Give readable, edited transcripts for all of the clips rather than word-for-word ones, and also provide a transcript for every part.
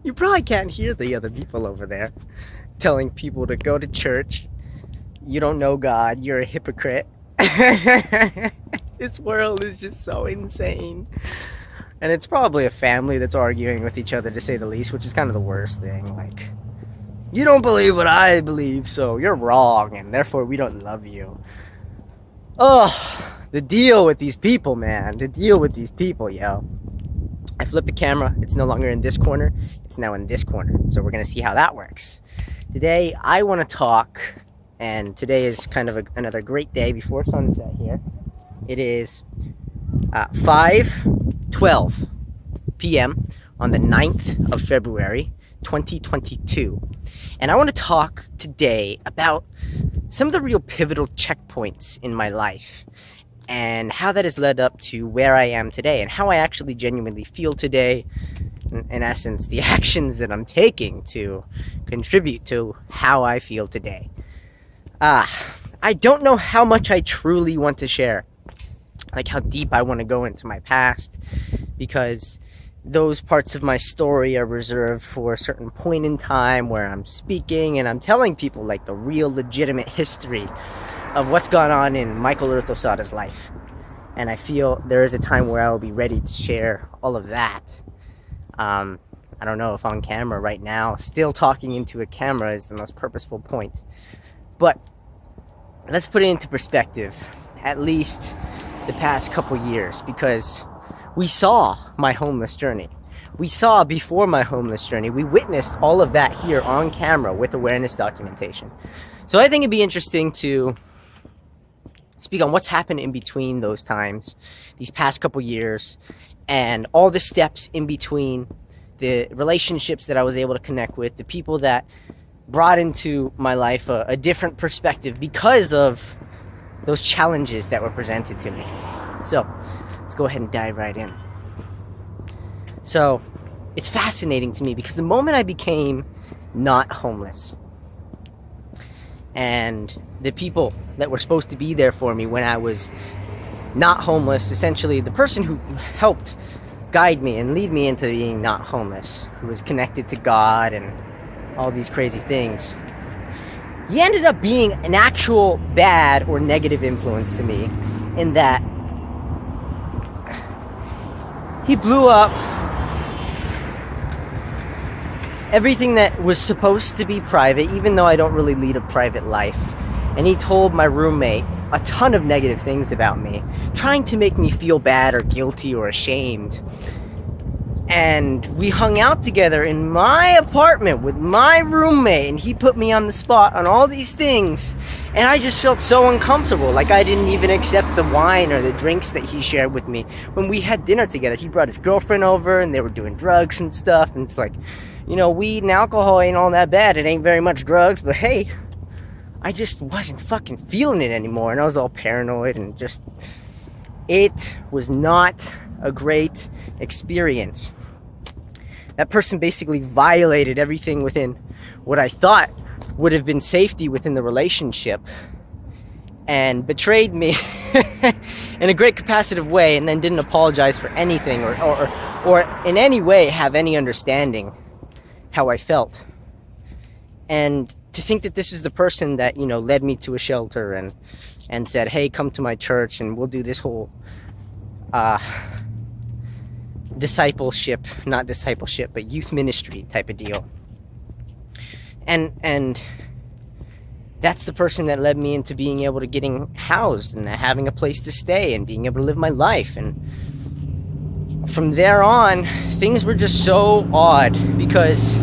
You probably can't hear the other people over there telling people to go to church. You don't know God. You're a hypocrite. This world is just so insane. And it's probably a family that's arguing with each other, to say the least, which is kind of the worst thing. Like, you don't believe what I believe, so you're wrong, and therefore we don't love you. Oh, the deal with these people, man. The deal with these people, yo. I flipped the camera. It's no longer in this corner. It's now in this corner. So we're going to see how that works. Today, I want to talk, and today is kind of another great day before sunset here. It is 5:12 p.m. on the 9th of February, 2022. And I want to talk today about some of the real pivotal checkpoints in my life and how that has led up to where I am today and how I actually genuinely feel today. In essence, the actions that I'm taking to contribute to how I feel today. I don't know how much I truly want to share, like how deep I want to go into my past, because those parts of my story are reserved for a certain point in time where I'm speaking and I'm telling people like the real legitimate history of what's gone on in Michael Earth Osada's life. And I feel there is a time where I will be ready to share all of that. I don't know if on camera right now, still talking into a camera is the most purposeful point. But let's put it into perspective, at least the past couple years, because we saw my homeless journey. We saw before my homeless journey. We witnessed all of that here on camera with awareness documentation. So I think it'd be interesting to speak on what's happened in between those times, these past couple years, and all the steps in between, the relationships that I was able to connect with, the people that brought into my life a different perspective because of those challenges that were presented to me. So let's go ahead and dive right in. So it's fascinating to me because the moment I became not homeless, and the people that were supposed to be there for me when I was not homeless, essentially the person who helped guide me and lead me into being not homeless, who was connected to God and all these crazy things, he ended up being an actual bad or negative influence to me, in that he blew up everything that was supposed to be private, even though I don't really lead a private life. And he told my roommate a ton of negative things about me, trying to make me feel bad or guilty or ashamed. And we hung out together in my apartment with my roommate, and he put me on the spot on all these things. And I just felt so uncomfortable, like I didn't even accept the wine or the drinks that he shared with me. When we had dinner together, he brought his girlfriend over and they were doing drugs and stuff. And it's like, you know, weed and alcohol ain't all that bad. It ain't very much drugs, but hey, I just wasn't fucking feeling it anymore. And I was all paranoid and just, it was not a great experience. That person basically violated everything within what I thought would have been safety within the relationship, and betrayed me in a great capacitive way, and then didn't apologize for anything or in any way have any understanding how I felt. And to think that this is the person that, you know, led me to a shelter and said, hey, come to my church and we'll do this whole not discipleship, but youth ministry type of deal. And that's the person that led me into being able to getting housed and having a place to stay and being able to live my life. And from there on, things were just so odd, because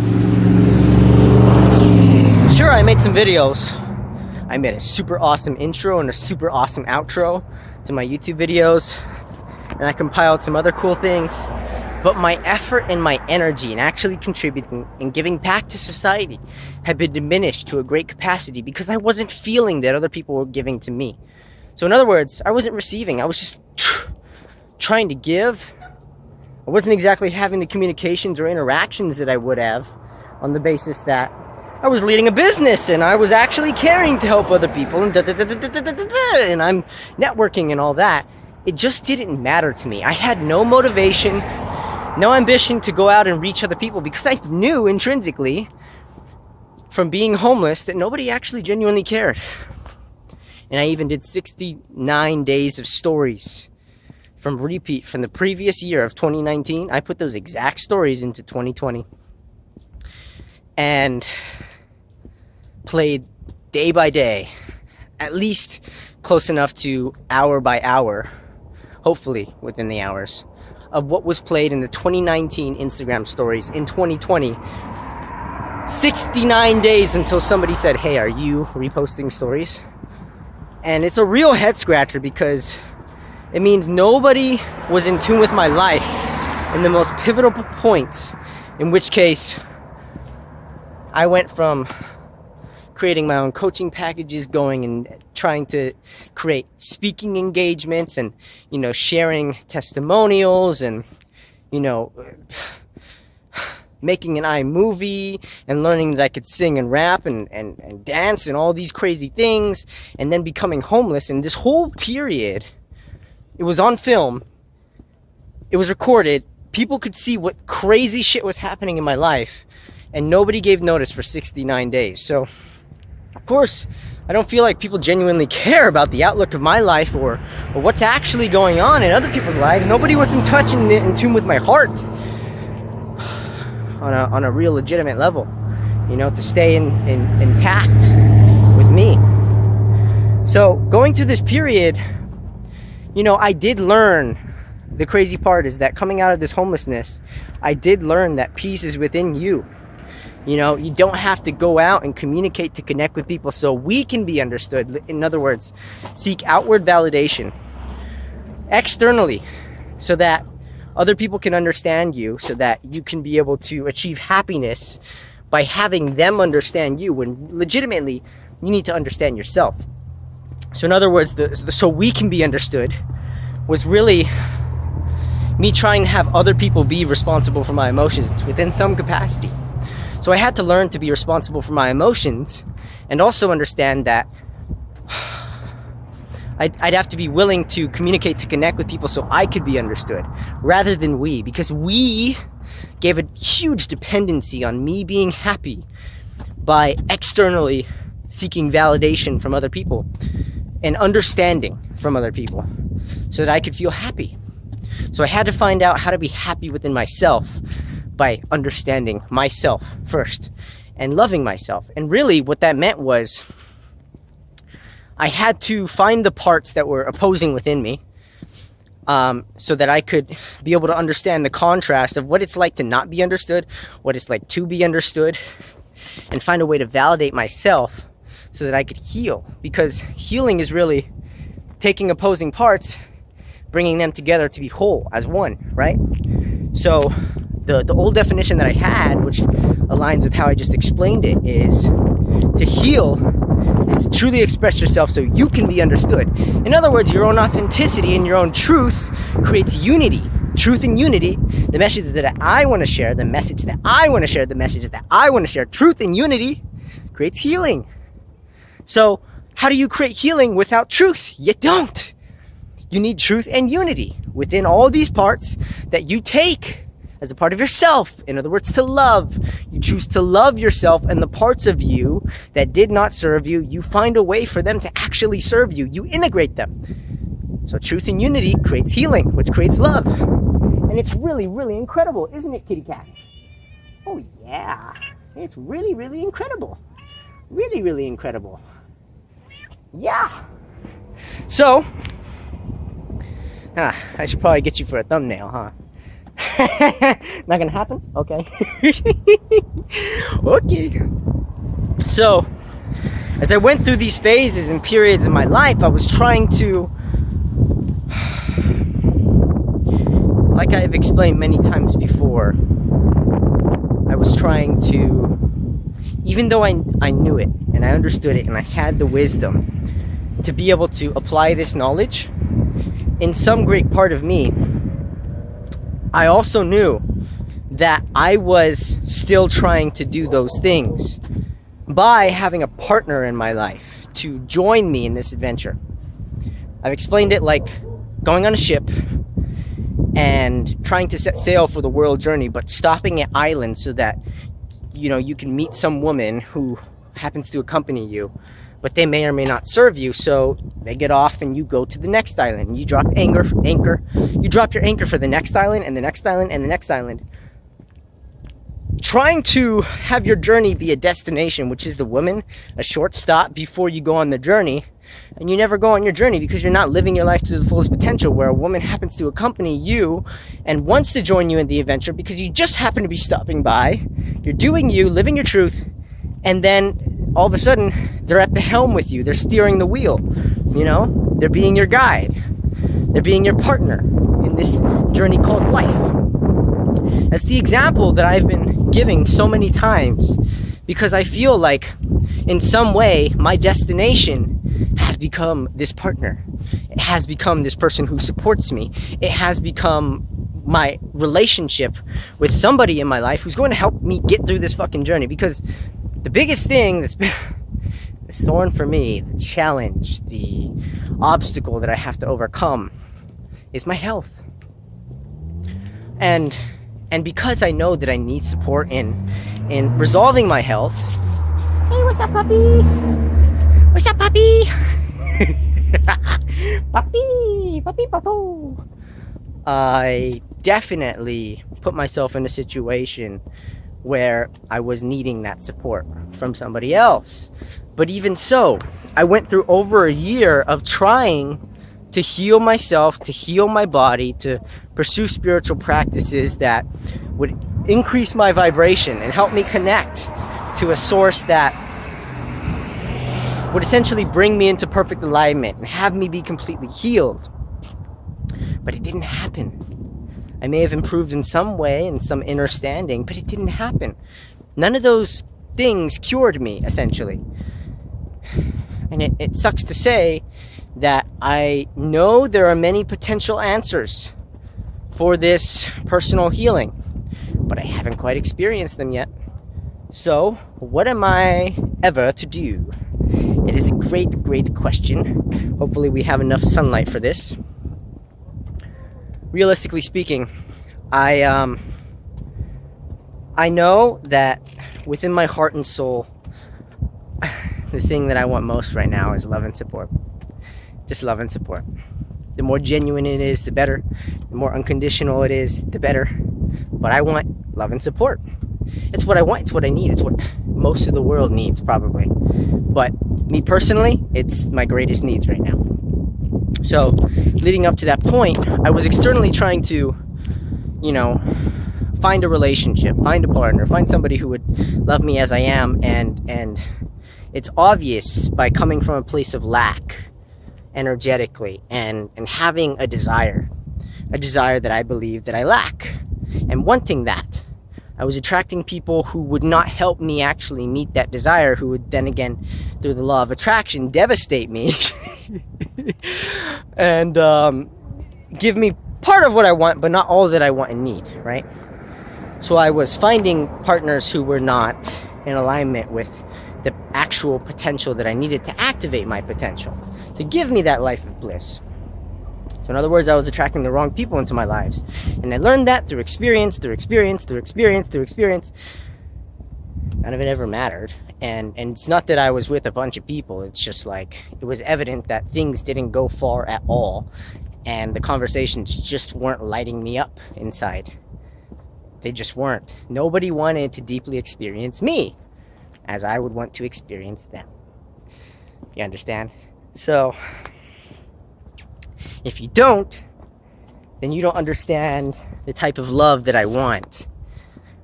sure, I made some videos. I made a super awesome intro and a super awesome outro to my YouTube videos, and I compiled some other cool things. But my effort and my energy in actually contributing and giving back to society had been diminished to a great capacity because I wasn't feeling that other people were giving to me. So in other words, I wasn't receiving. I was just trying to give. I wasn't exactly having the communications or interactions that I would have on the basis that I was leading a business and I was actually caring to help other people and and I'm networking and all that. It just didn't matter to me. I had no motivation no ambition to go out and reach other people, because I knew intrinsically from being homeless that nobody actually genuinely cared. And I even did 69 days of stories from repeat from the previous year of 2019. I put those exact stories into 2020 and played day by day, at least close enough to hour by hour, hopefully within the hours, of what was played in the 2019 Instagram stories in 2020. 69 days until somebody said, "Hey, are you reposting stories?" And it's a real head scratcher, because it means nobody was in tune with my life in the most pivotal points, in which case I went from creating my own coaching packages, going and trying to create speaking engagements and, sharing testimonials and, making an iMovie and learning that I could sing and rap and dance and all these crazy things, and then becoming homeless. And this whole period, it was on film, it was recorded, people could see what crazy shit was happening in my life, and nobody gave notice for 69 days. So, of course, I don't feel like people genuinely care about the outlook of my life or what's actually going on in other people's lives. Nobody was in touch and in tune with my heart on a real legitimate level, to stay intact with me. So going through this period, I did learn, the crazy part is that coming out of this homelessness, I did learn that peace is within you. You don't have to go out and communicate to connect with people so we can be understood. In other words, seek outward validation externally so that other people can understand you, so that you can be able to achieve happiness by having them understand you, when legitimately you need to understand yourself. So in other words, so we can be understood was really me trying to have other people be responsible for my emotions within some capacity. So I had to learn to be responsible for my emotions, and also understand that I'd have to be willing to communicate, to connect with people so I could be understood, rather than we, because we gave a huge dependency on me being happy by externally seeking validation from other people and understanding from other people so that I could feel happy. So I had to find out how to be happy within myself by understanding myself first and loving myself. And really what that meant was I had to find the parts that were opposing within me, so that I could be able to understand the contrast of what it's like to not be understood, what it's like to be understood, and find a way to validate myself so that I could heal. Because healing is really taking opposing parts, bringing them together to be whole as one, right? So the old definition that I had, which aligns with how I just explained it, is to heal is to truly express yourself so you can be understood. In other words, your own authenticity and your own truth creates unity. Truth and unity, the messages that I want to share, the message that I want to share, the messages that I want to share, truth and unity creates healing. So how do you create healing without truth? You don't. You need truth and unity within all these parts that you take as a part of yourself. In other words, to love. You choose to love yourself, and the parts of you that did not serve you, you find a way for them to actually serve you. You integrate them. So truth and unity creates healing, which creates love. And it's really, really incredible, isn't it, kitty cat? Oh yeah, it's really, really incredible. Really, really incredible. Yeah. So, I should probably get you for a thumbnail, huh? Not gonna happen? Okay. Okay. So, as I went through these phases and periods in my life, I was trying to, like I have explained many times before, I was trying to, even though I knew it and I understood it and I had the wisdom to be able to apply this knowledge, in some great part of me, I also knew that I was still trying to do those things by having a partner in my life to join me in this adventure. I've explained it like going on a ship and trying to set sail for the world journey, but stopping at islands so that, you can meet some woman who happens to accompany you, but they may or may not serve you. So they get off and you go to the next island. You drop anchor. You drop your anchor for the next island and the next island and the next island. Trying to have your journey be a destination, which is the woman, a short stop before you go on the journey. And you never go on your journey because you're not living your life to the fullest potential, where a woman happens to accompany you and wants to join you in the adventure because you just happen to be stopping by. You're doing you, living your truth, and then all of a sudden they're at the helm with you. They're steering the wheel. They're being your guide. They're being your partner in this journey called life. That's the example that I've been giving so many times, because I feel like in some way my destination has become this partner. It has become this person who supports me. It has become my relationship with somebody in my life who's going to help me get through this fucking journey. Because the biggest thing that's been the thorn for me, the challenge, the obstacle that I have to overcome is my health. And because I know that I need support in resolving my health. Hey, what's up, puppy? What's up, puppy? Puppy, papu. I definitely put myself in a situation where I was needing that support from somebody else. But even so, I went through over a year of trying to heal myself, to heal my body, to pursue spiritual practices that would increase my vibration and help me connect to a source that would essentially bring me into perfect alignment and have me be completely healed. But it didn't happen. I may have improved in some way, in some inner standing, but it didn't happen. None of those things cured me, essentially. And it sucks to say that I know there are many potential answers for this personal healing, but I haven't quite experienced them yet. So, what am I ever to do? It is a great, great question. Hopefully we have enough sunlight for this. Realistically speaking, I know that within my heart and soul, the thing that I want most right now is love and support. Just love and support. The more genuine it is, the better. The more unconditional it is, the better. But I want love and support. It's what I want. It's what I need. It's what most of the world needs, probably. But me personally, it's my greatest needs right now. So, leading up to that point, I was externally trying to, find a relationship, find a partner, find somebody who would love me as I am. And it's obvious by coming from a place of lack energetically and having a desire that I believe that I lack, and wanting that. I was attracting people who would not help me actually meet that desire, who would then again, through the law of attraction, devastate me and give me part of what I want, but not all that I want and need, right? So I was finding partners who were not in alignment with the actual potential that I needed to activate my potential, to give me that life of bliss. So in other words, I was attracting the wrong people into my lives. And I learned that through experience. None of it ever mattered. And it's not that I was with a bunch of people. It's just like, it was evident that things didn't go far at all. And the conversations just weren't lighting me up inside. They just weren't. Nobody wanted to deeply experience me as I would want to experience them. You understand? So, if you don't, then you don't understand the type of love that I want,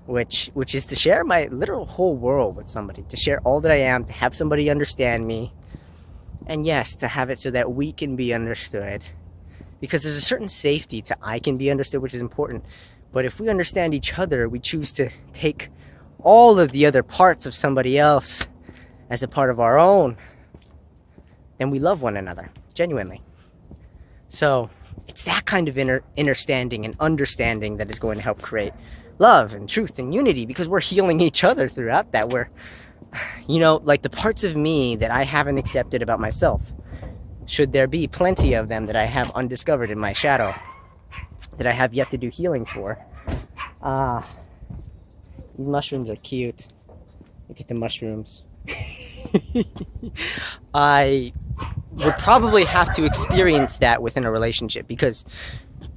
which is to share my literal whole world with somebody, to share all that I am, to have somebody understand me, and yes, to have it so that we can be understood, because there's a certain safety to I can be understood, which is important. But if we understand each other, we choose to take all of the other parts of somebody else as a part of our own, then we love one another, genuinely. So, it's that kind of understanding and understanding that is going to help create love and truth and unity, because we're healing each other throughout that. We're, like the parts of me that I haven't accepted about myself, should there be plenty of them that I have undiscovered in my shadow, that I have yet to do healing for. These mushrooms are cute. Look at the mushrooms. I would probably have to experience that within a relationship, because,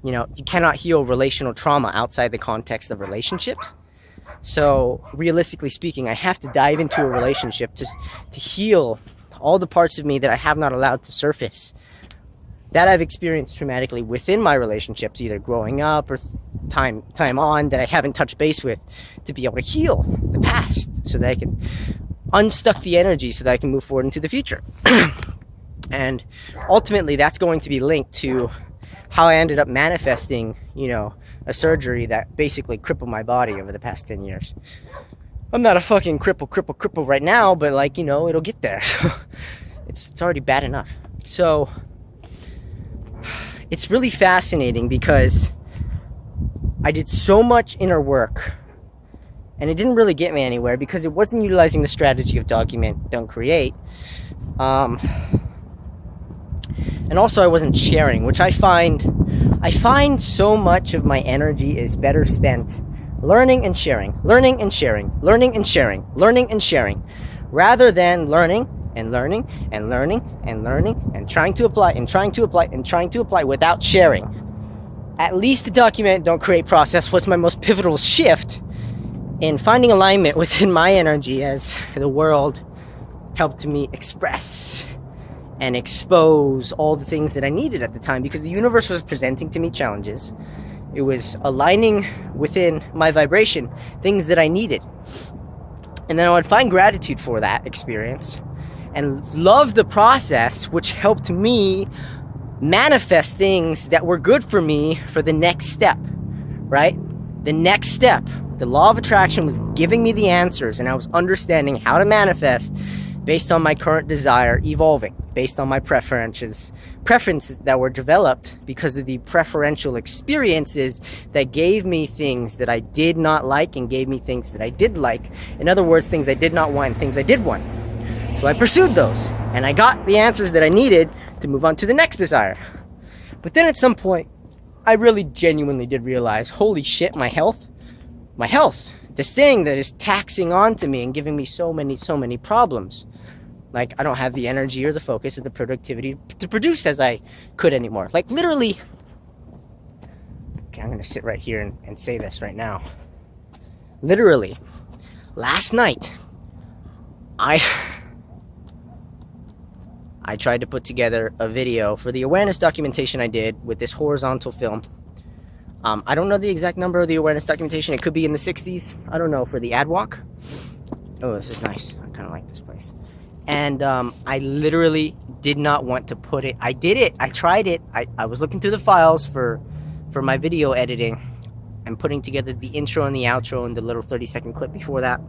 you know, you cannot heal relational trauma outside the context of relationships. So realistically speaking, I have to dive into a relationship to heal all the parts of me that I have not allowed to surface, that I've experienced traumatically within my relationships, either growing up or time on, that I haven't touched base with, to be able to heal the past so that I can unstuck the energy so that I can move forward into the future. And ultimately, that's going to be linked to how I ended up manifesting, you know, a surgery that basically crippled my body over the past 10 years. I'm not a fucking cripple right now, but, like, you know, it'll get there. It's already bad enough. So it's really fascinating because I did so much inner work, and it didn't really get me anywhere because it wasn't utilizing the strategy of document, don't create. And also I wasn't sharing, which I find so much of my energy is better spent learning and sharing, learning and sharing, learning and sharing, learning and sharing, rather than learning and learning and learning and learning and trying to apply and trying to apply and trying to apply without sharing. At least the document, don't create process was my most pivotal shift in finding alignment within my energy as the world helped me express and expose all the things that I needed at the time, because the universe was presenting to me challenges. It was aligning within my vibration things that I needed. And then I would find gratitude for that experience and love the process, which helped me manifest things that were good for me for the next step, right? The next step. The law of attraction was giving me the answers, and I was understanding how to manifest based on my current desire, evolving based on my preferences that were developed because of the preferential experiences that gave me things that I did not like and gave me things that I did like. In other words, things I did not want and things I did want. So I pursued those, and I got the answers that I needed to move on to the next desire. But then at some point, I really genuinely did realize, holy shit, my health, this thing that is taxing onto me and giving me so many problems. Like, I don't have the energy or the focus or the productivity to produce as I could anymore. Like, literally, okay, I'm going to sit right here and say this right now. Literally, last night, I tried to put together a video for the awareness documentation I did with this horizontal film. I don't know the exact number of the awareness documentation. It could be in the 60s. I don't know, for the ad walk. Oh, this is nice. I kind of like this place. And I literally did not want to put it. I did it. I tried it. I was looking through the files for my video editing and putting together the intro and the outro and the little 30-second clip before that.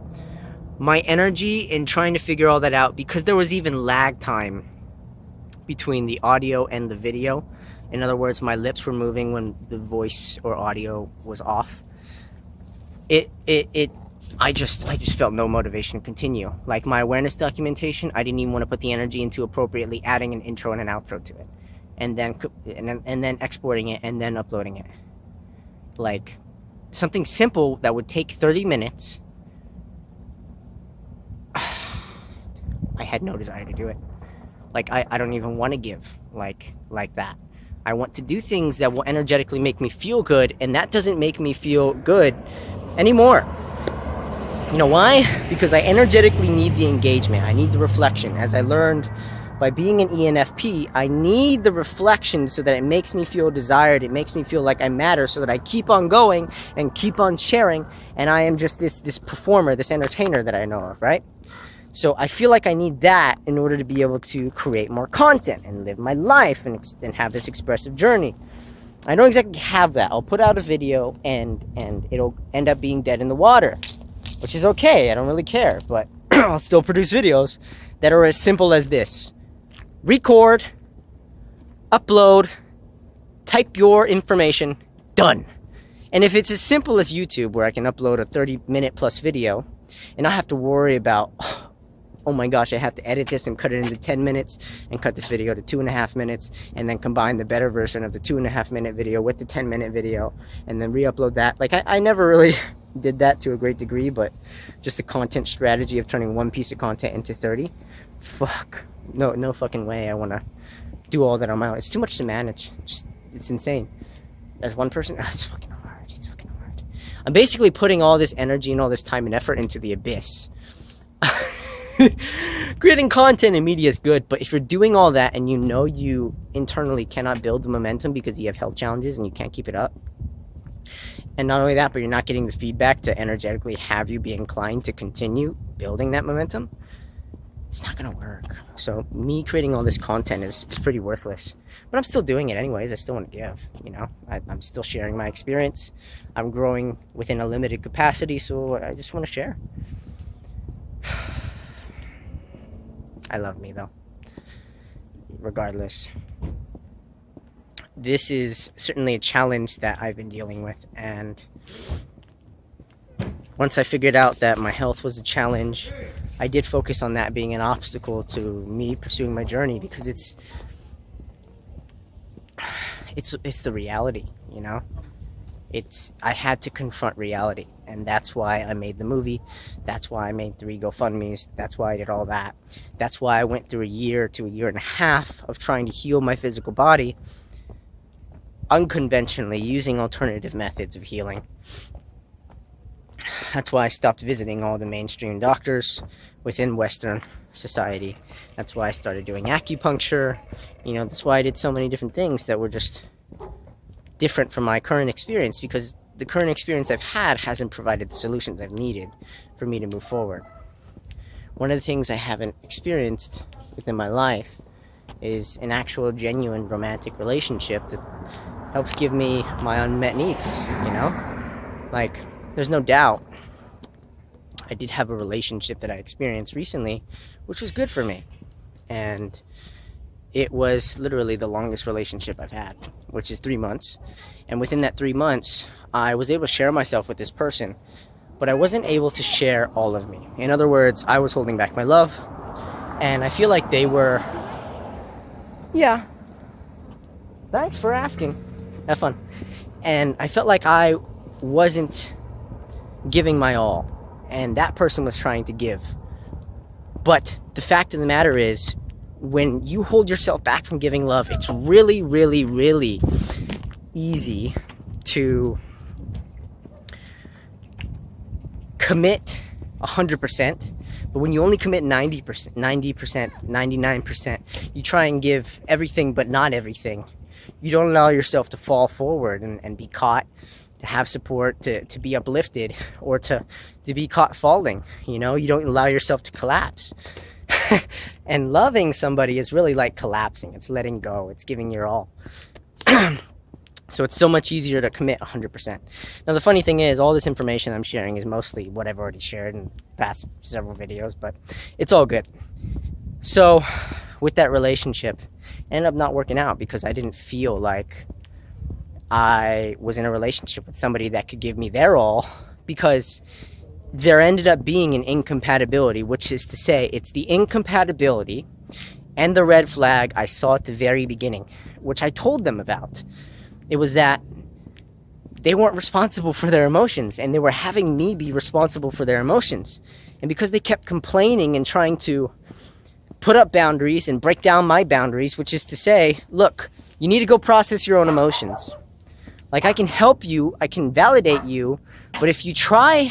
My energy in trying to figure all that out, because there was even lag time between the audio and the video. In other words, my lips were moving when the voice or audio was off. I just felt no motivation to continue. Like, my awareness documentation, I didn't even want to put the energy into appropriately adding an intro and an outro to it, and then exporting it and then uploading it. Like, something simple that would take 30 minutes. I had no desire to do it. Like, I don't even want to give like that. I want to do things that will energetically make me feel good, and that doesn't make me feel good anymore. You know why? Because I energetically need the engagement. I need the reflection. As I learned by being an ENFP, I need the reflection so that it makes me feel desired. It makes me feel like I matter, so that I keep on going and keep on sharing, and I am just this performer, this entertainer that I know of, right? So I feel like I need that in order to be able to create more content and live my life and have this expressive journey. I don't exactly have that. I'll put out a video and it'll end up being dead in the water, which is okay. I don't really care, but I'll still produce videos that are as simple as this. Record, upload, type your information, done. And if it's as simple as YouTube, where I can upload a 30-minute plus video and not have to worry about oh my gosh, I have to edit this and cut it into 10 minutes and cut this video to 2.5 minutes and then combine the better version of the 2.5 minute video with the 10-minute video and then re-upload that. Like, I never really did that to a great degree, but just the content strategy of turning one piece of content into 30, fuck, no fucking way I want to do all that on my own. It's too much to manage. It's insane. As one person, it's fucking hard. It's fucking hard. I'm basically putting all this energy and all this time and effort into the abyss. Creating content and media is good, but if you're doing all that and you know you internally cannot build the momentum because you have health challenges and you can't keep it up, and not only that, but you're not getting the feedback to energetically have you be inclined to continue building that momentum, it's not gonna work. So me creating all this content is pretty worthless, but I'm still doing it anyways. I still want to give, you know, I'm still sharing my experience. I'm growing within a limited capacity, so I just want to share. I love me though, regardless. This is certainly a challenge that I've been dealing with, and once I figured out that my health was a challenge, I did focus on that being an obstacle to me pursuing my journey, because it's the reality, you know. I had to confront reality, and that's why I made the movie. That's why I made 3 GoFundMes. That's why I did all that. That's why I went through a year to a year and a half of trying to heal my physical body unconventionally, using alternative methods of healing. That's why I stopped visiting all the mainstream doctors within Western society. That's why I started doing acupuncture. You know, that's why I did so many different things that were just different from my current experience, because the current experience I've had hasn't provided the solutions I've needed for me to move forward. One of the things I haven't experienced within my life is an actual genuine romantic relationship that helps give me my unmet needs, you know? Like, there's no doubt I did have a relationship that I experienced recently, which was good for me. And it was literally the longest relationship I've had, which is 3 months. And within that 3 months, I was able to share myself with this person, but I wasn't able to share all of me. In other words, I was holding back my love, and I feel like they were, yeah, thanks for asking. Have fun. And I felt like I wasn't giving my all, and that person was trying to give. But the fact of the matter is, when you hold yourself back from giving love, it's really, really, really easy to commit 100%, but when you only commit 90%, 99%, you try and give everything but not everything. You don't allow yourself to fall forward and be caught, to have support, to be uplifted, or to be caught falling. You know, you don't allow yourself to collapse. And loving somebody is really like collapsing. It's letting go. It's giving your all. So it's so much easier to commit 100%. Now, the funny thing is, all this information I'm sharing is mostly what I've already shared in the past several videos, but it's all good. So with that relationship, it ended up not working out because I didn't feel like I was in a relationship with somebody that could give me their all, because there ended up being an incompatibility, which is to say, it's the incompatibility and the red flag I saw at the very beginning, which I told them about. It was that they weren't responsible for their emotions, and they were having me be responsible for their emotions. And because they kept complaining and trying to put up boundaries and break down my boundaries, which is to say, look, you need to go process your own emotions. Like, I can help you, I can validate you, but if you try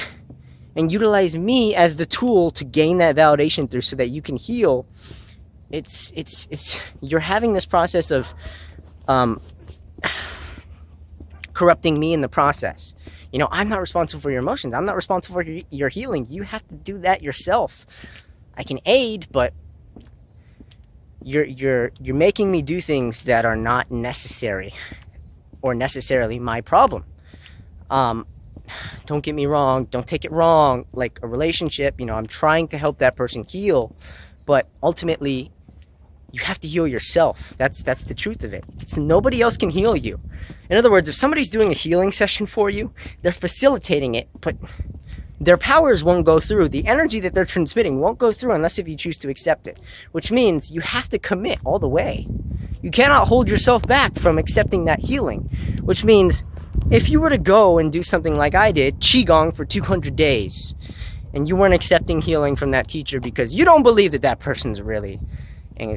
and utilize me as the tool to gain that validation through so that you can heal, it's you're having this process of corrupting me in the process. You know, I'm not responsible for your emotions. I'm not responsible for your healing. You have to do that yourself. I can aid, but you're making me do things that are not necessary or necessarily my problem. Don't get me wrong. Don't take it wrong. Like a relationship, you know, I'm trying to help that person heal, but ultimately you have to heal yourself. That's the truth of it. So nobody else can heal you. In other words, if somebody's doing a healing session for you, they're facilitating it, but their powers won't go through. The energy that they're transmitting won't go through unless if you choose to accept it, which means you have to commit all the way. You cannot hold yourself back from accepting that healing, which means if you were to go and do something like I did, Qigong for 200 days, and you weren't accepting healing from that teacher because you don't believe that that person's really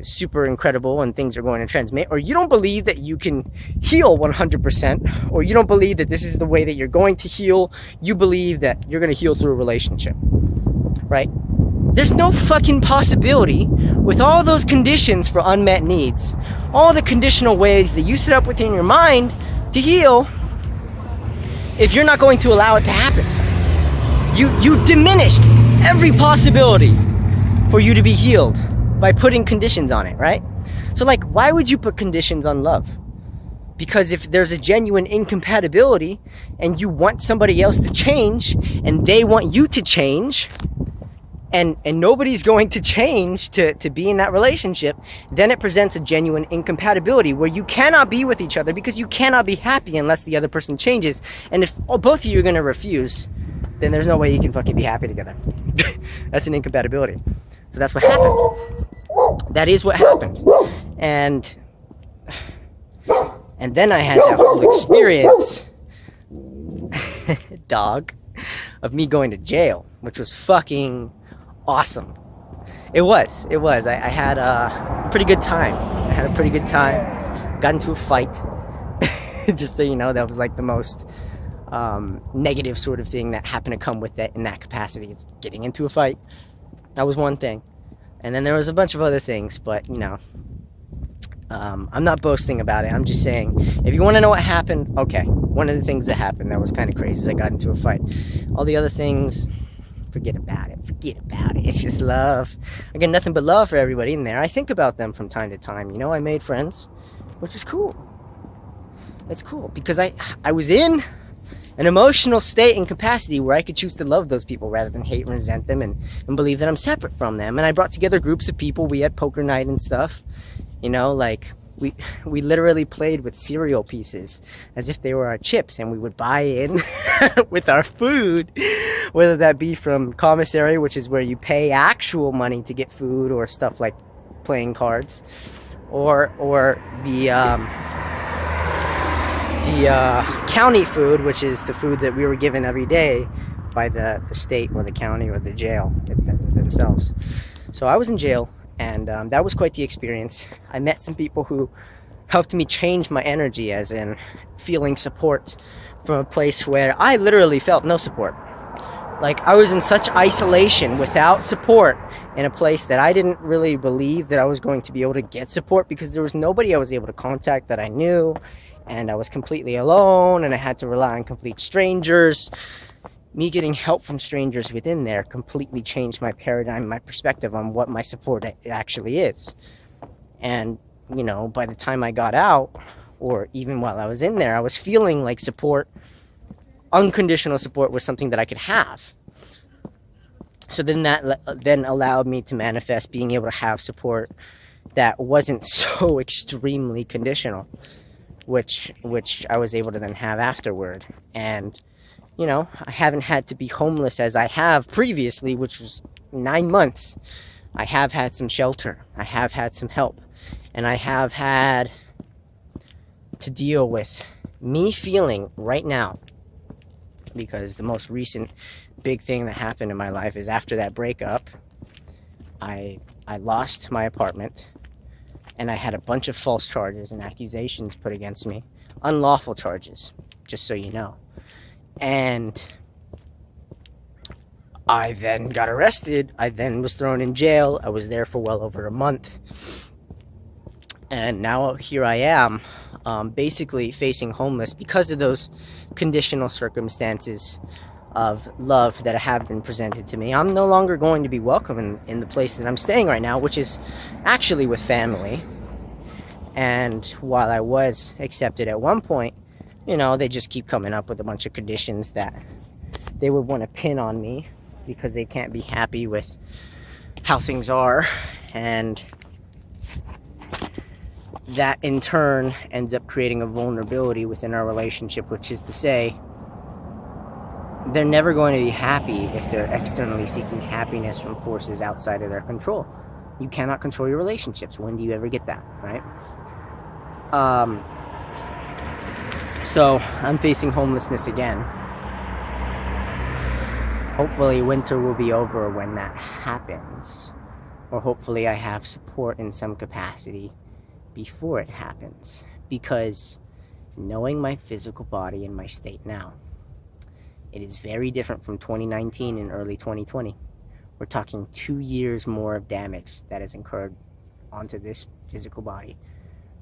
super incredible and things are going to transmit, or you don't believe that you can heal 100%, or you don't believe that this is the way that you're going to heal, you believe that you're going to heal through a relationship, right? There's no fucking possibility with all those conditions for unmet needs, all the conditional ways that you set up within your mind to heal, if you're not going to allow it to happen. You diminished every possibility for you to be healed by putting conditions on it, right? So like, why would you put conditions on love? Because if there's a genuine incompatibility and you want somebody else to change and they want you to change, and nobody's going to change to be in that relationship, then it presents a genuine incompatibility where you cannot be with each other because you cannot be happy unless the other person changes. And if both of you are going to refuse, then there's no way you can fucking be happy together. That's an incompatibility. So that's what happened. That is what happened. And then I had that whole experience, dog, of me going to jail, which was fucking awesome. It was. I had a pretty good time. Got into a fight. Just so you know, that was like the most negative sort of thing that happened to come with that in that capacity. It's getting into a fight. That was one thing. And then there was a bunch of other things, but you know, I'm not boasting about it. I'm just saying, if you want to know what happened, okay. One of the things that happened that was kind of crazy is I got into a fight. All the other things, forget about it. It's just love. I get nothing but love for everybody in there. I think about them from time to time. You know, I made friends, which is cool. It's cool because I was in an emotional state and capacity where I could choose to love those people rather than hate and resent them and believe that I'm separate from them. And I brought together groups of people. We had poker night and stuff. You know, like we literally played with cereal pieces as if they were our chips, and we would buy in with our food, whether that be from commissary, which is where you pay actual money to get food or stuff like playing cards, or the county food, which is the food that we were given every day by the state or the county or the jail themselves. So I was in jail, and that was quite the experience. I met some people who helped me change my energy, as in feeling support from a place where I literally felt no support. Like, I was in such isolation without support in a place that I didn't really believe that I was going to be able to get support, because there was nobody I was able to contact that I knew, and I was completely alone, and I had to rely on complete strangers. Me getting help from strangers within there completely changed my paradigm, my perspective on what my support actually is. And, you know, by the time I got out, or even while I was in there, I was feeling like support, unconditional support, was something that I could have. So then that then allowed me to manifest being able to have support that wasn't so extremely conditional, which I was able to then have afterward. And, you know, I haven't had to be homeless as I have previously, which was 9 months. I have had some shelter. I have had some help. And I have had to deal with me feeling right now, because the most recent big thing that happened in my life is after that breakup, I lost my apartment, and I had a bunch of false charges and accusations put against me. Unlawful charges, just so you know. And I then got arrested. I then was thrown in jail. I was there for well over a month. And now here I am, basically facing homeless because of those conditional circumstances of love that have been presented to me. I'm no longer going to be welcome in the place that I'm staying right now, which is actually with family. And while I was accepted at one point, you know, they just keep coming up with a bunch of conditions that they would want to pin on me because they can't be happy with how things are. And that in turn ends up creating a vulnerability within our relationship, which is to say, they're never going to be happy if they're externally seeking happiness from forces outside of their control. You cannot control your relationships. When do you ever get that, right? So I'm facing homelessness again. Hopefully winter will be over when that happens. Or hopefully I have support in some capacity before it happens. Because knowing my physical body and my state now, it is very different from 2019 and early 2020. We're talking 2 years more of damage that is incurred onto this physical body,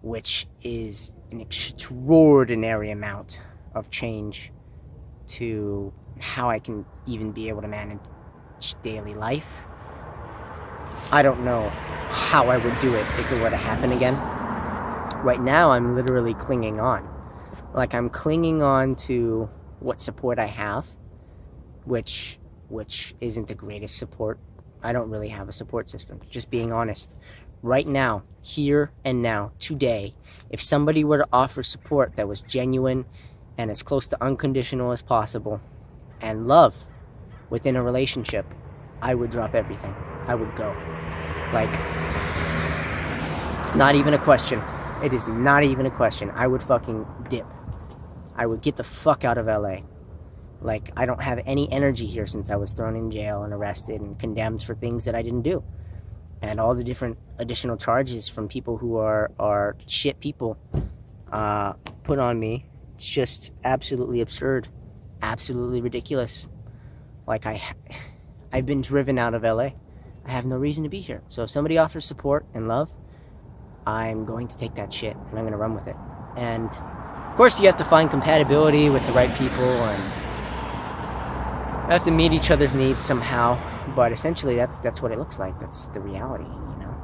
which is an extraordinary amount of change to how I can even be able to manage daily life. I don't know how I would do it if it were to happen again. Right now, I'm literally clinging on. Like, I'm clinging on to what support I have, which isn't the greatest support. I don't really have a support system, just being honest. Right now, here and now, today, if somebody were to offer support that was genuine and as close to unconditional as possible, and love within a relationship, I would drop everything. I would go. Like, it's not even a question. It is not even a question. I would fucking dip. I would get the fuck out of LA. Like, I don't have any energy here since I was thrown in jail and arrested and condemned for things that I didn't do. And all the different additional charges from people who are shit people put on me. It's just absolutely absurd. Absolutely ridiculous. Like, I've been driven out of LA. I have no reason to be here. So if somebody offers support and love, I'm going to take that shit and I'm going to run with it. And of course you have to find compatibility with the right people, and you have to meet each other's needs somehow. But essentially that's what it looks like. That's the reality, you know.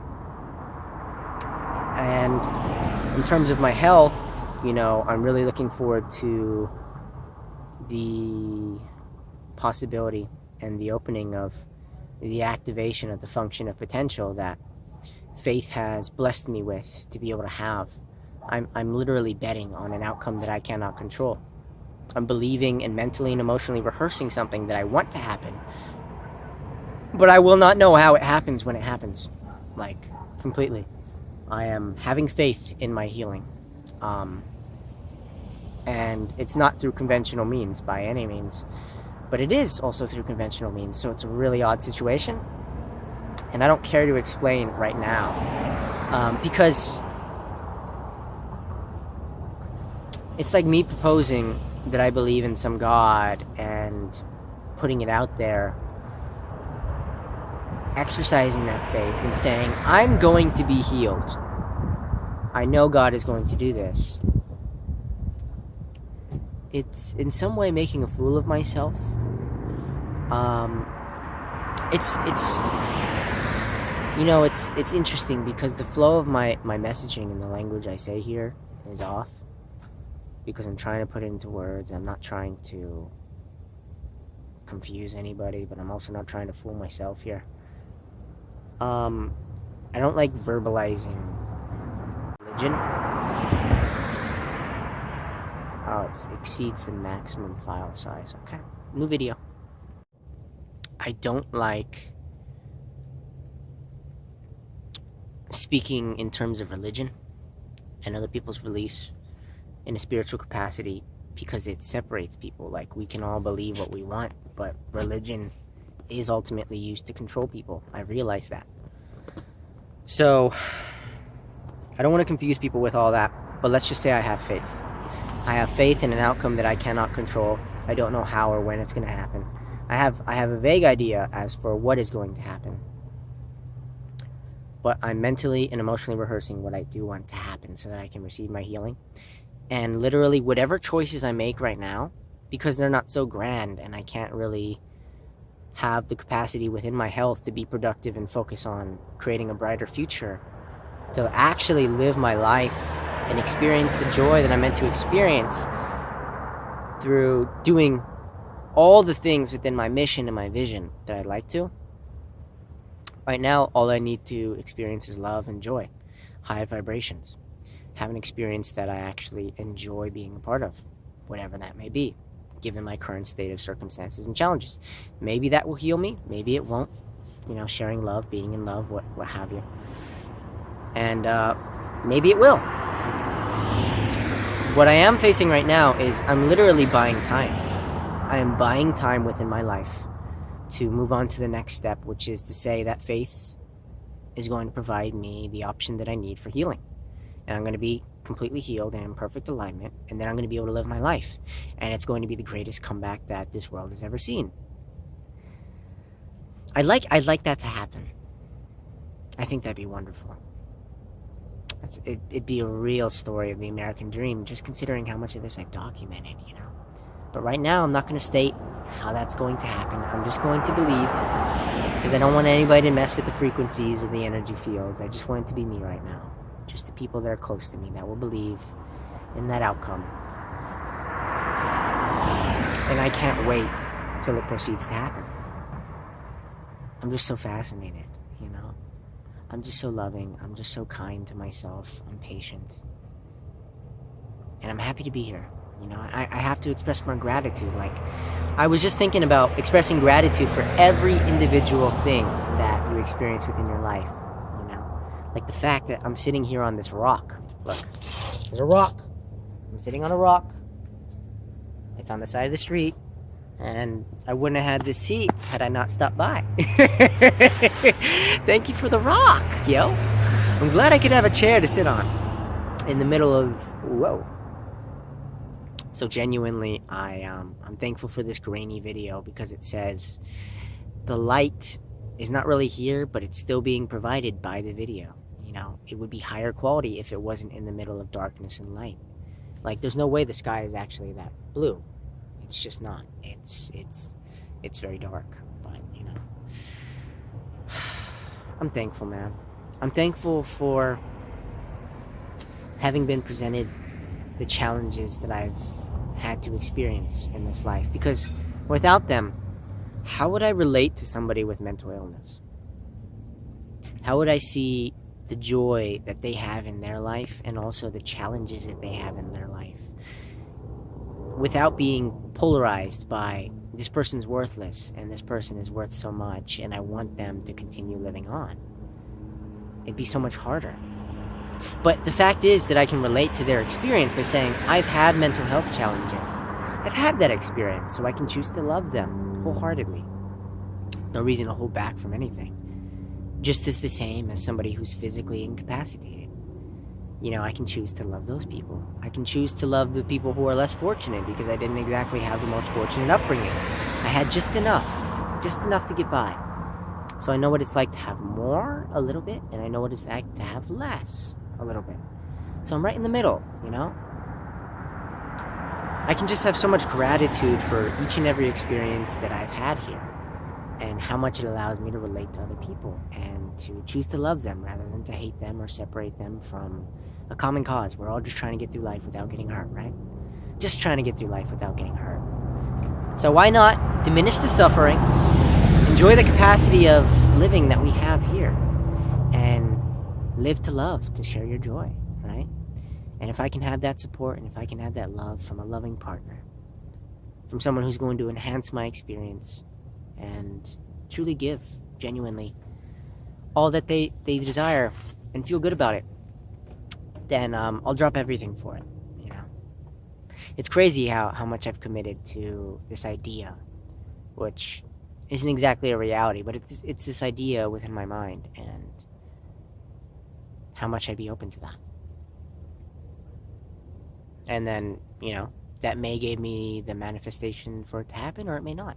And in terms of my health, you know, I'm really looking forward to the possibility and the opening of the activation of the function of potential that faith has blessed me with to be able to have. I'm literally betting on an outcome that I cannot control. I'm believing and mentally and emotionally rehearsing something that I want to happen, but I will not know how it happens when it happens. Like, completely. I am having faith in my healing. And it's not through conventional means by any means, but it is also through conventional means. So it's a really odd situation. And I don't care to explain right now, because it's like me proposing that I believe in some God and putting it out there, exercising that faith and saying, I'm going to be healed. I know God is going to do this. It's in some way making a fool of myself. It's interesting because the flow of my messaging and the language I say here is off, because I'm trying to put it into words. I'm not trying to confuse anybody, but I'm also not trying to fool myself here. I don't like verbalizing religion. Oh, it exceeds the maximum file size. Okay, new video. I don't like speaking in terms of religion and other people's beliefs in a spiritual capacity, because it separates people. Like, we can all believe what we want, but religion is ultimately used to control people. I realize that. So I don't want to confuse people with all that, but let's just say I have faith. I have faith in an outcome that I cannot control. I don't know how or when it's going to happen. I have a vague idea as for what is going to happen, but I'm mentally and emotionally rehearsing what I do want to happen so that I can receive my healing. And literally whatever choices I make right now, because they're not so grand and I can't really have the capacity within my health to be productive and focus on creating a brighter future, to actually live my life and experience the joy that I'm meant to experience through doing all the things within my mission and my vision that I'd like to. Right now, all I need to experience is love and joy, high vibrations. Have an experience that I actually enjoy being a part of, whatever that may be. given my current state of circumstances and challenges. Maybe that will heal me, maybe it won't. Sharing love, being in love, what have you. And maybe it will. What I am facing right now is I'm literally buying time. I am buying time within my life to move on to the next step, which is to say that faith is going to provide me the option that I need for healing. And I'm going to be completely healed and in perfect alignment, and then I'm going to be able to live my life. And it's going to be the greatest comeback that this world has ever seen. I'd like that to happen. I think that'd be wonderful. It'd be a real story of the American dream, just considering how much of this I've documented, But right now, I'm not going to state how that's going to happen. I'm just going to believe, because I don't want anybody to mess with the frequencies of the energy fields. I just want it to be me right now. Just the people that are close to me that will believe in that outcome. And I can't wait till it proceeds to happen. I'm just so fascinated, I'm just so loving. I'm just so kind to myself. I'm patient. And I'm happy to be here. I have to express more gratitude. I was just thinking about expressing gratitude for every individual thing that you experience within your life. Like the fact that I'm sitting here on this rock. Look, there's a rock. I'm sitting on a rock. It's on the side of the street. And I wouldn't have had this seat had I not stopped by. Thank you for the rock, yo. I'm glad I could have a chair to sit on in the middle of, whoa. So genuinely, I'm thankful for this grainy video because it says the light is not really here, but it's still being provided by the video. It would be higher quality if it wasn't in the middle of darkness and light. There's no way the sky is actually that blue. It's just not. It's very dark, but I'm thankful, man. I'm thankful for having been presented the challenges that I've had to experience in this life, because without them, how would I relate to somebody with mental illness? How would I see the joy that they have in their life and also the challenges that they have in their life without being polarized by this person's worthless and this person is worth so much and I want them to continue living on? It'd be so much harder. But the fact is that I can relate to their experience by saying, I've had mental health challenges. I've had that experience, so I can choose to love them wholeheartedly. No reason to hold back from anything. Just as the same as somebody who's physically incapacitated. I can choose to love those people. I can choose to love the people who are less fortunate because I didn't exactly have the most fortunate upbringing. I had just enough to get by. So I know what it's like to have more, a little bit, and I know what it's like to have less, a little bit. So I'm right in the middle, I can just have so much gratitude for each and every experience that I've had here and how much it allows me to relate to other people and to choose to love them rather than to hate them or separate them from a common cause. We're all just trying to get through life without getting hurt, right? Just trying to get through life without getting hurt. So why not diminish the suffering, enjoy the capacity of living that we have here, and live to love, to share your joy, right? And if I can have that support and if I can have that love from a loving partner, from someone who's going to enhance my experience and truly give, genuinely, all that they desire and feel good about it, then I'll drop everything for it, It's crazy how much I've committed to this idea, which isn't exactly a reality, but it's this idea within my mind, and how much I'd be open to that. And then, that may give me the manifestation for it to happen, or it may not.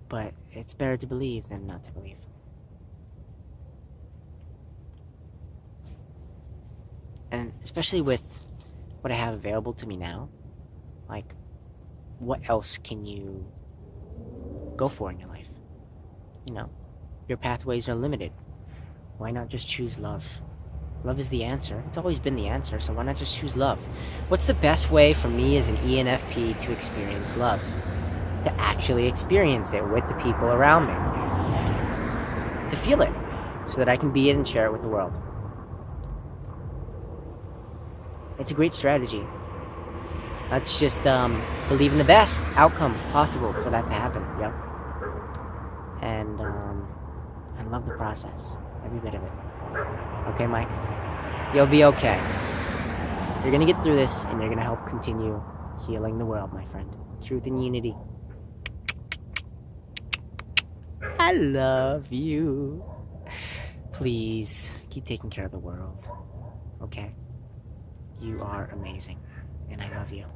But it's better to believe than not to believe. And especially with what I have available to me now, what else can you go for in your life? Your pathways are limited. Why not just choose love? Love is the answer. It's always been the answer, so why not just choose love? What's the best way for me as an ENFP to experience love? To actually experience it with the people around me. To feel it, so that I can be it and share it with the world. It's a great strategy. Let's just believe in the best outcome possible for that to happen. Yep. And I love the process, every bit of it. Okay, Mike? You'll be okay. You're gonna get through this, and you're gonna help continue healing the world, my friend. Truth and unity. I love you. Please, keep taking care of the world. Okay? You are amazing, and I love you.